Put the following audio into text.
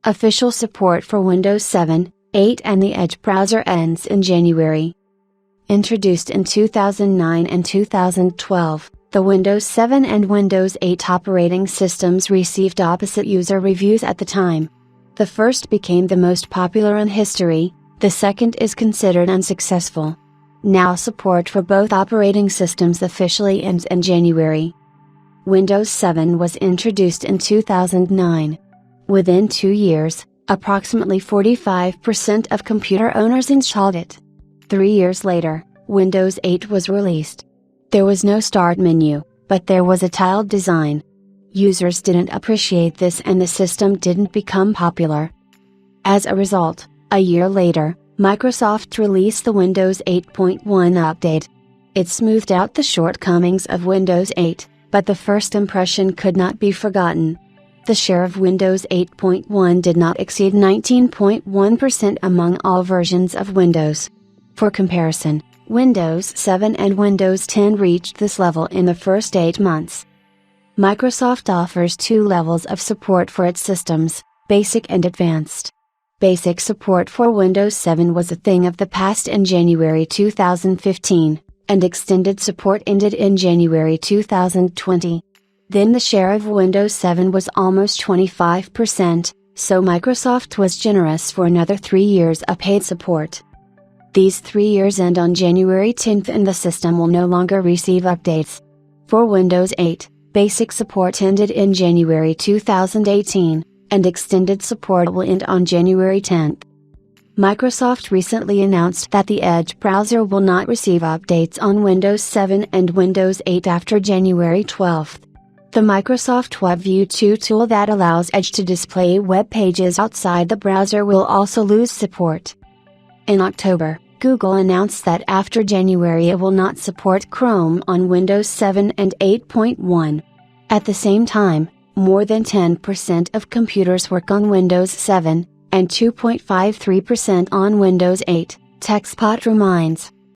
Official support for Windows 7, 8 and the Edge browser ends in January. Introduced in 2009 and 2012, the Windows 7 and Windows 8 operating systems received opposite user reviews at the time. The first became the most popular in history, the second is considered unsuccessful. Now support for both operating systems officially ends in January. Windows 7 was introduced in 2009. Within 2 years, approximately 45% of computer owners installed it. 3 years later, Windows 8 was released. There was no start menu, but there was a tiled design. Users didn't appreciate this and the system didn't become popular. As a result, a year later, Microsoft released the Windows 8.1 update. It smoothed out the shortcomings of Windows 8, but the first impression could not be forgotten. The share of Windows 8.1 did not exceed 19.1% among all versions of Windows. For comparison, Windows 7 and Windows 10 reached this level in the first 8 months. Microsoft offers 2 levels of support for its systems, Basic and Advanced. Basic support for Windows 7 was a thing of the past in January 2015, and extended support ended in January 2020. Then the share of Windows 7 was almost 25%, so Microsoft was generous for another 3 years of paid support. These 3 years end on January 10 and the system will no longer receive updates. For Windows 8, Basic support ended in January 2018, and extended support will end on January 10. Microsoft recently announced that the Edge browser will not receive updates on Windows 7 and Windows 8 after January 12. The Microsoft WebView 2 tool that allows Edge to display web pages outside the browser will also lose support. In October, Google announced that after January it will not support Chrome on Windows 7 and 8.1. At the same time, more than 10% of computers work on Windows 7, and 2.53% on Windows 8, TechSpot reminds.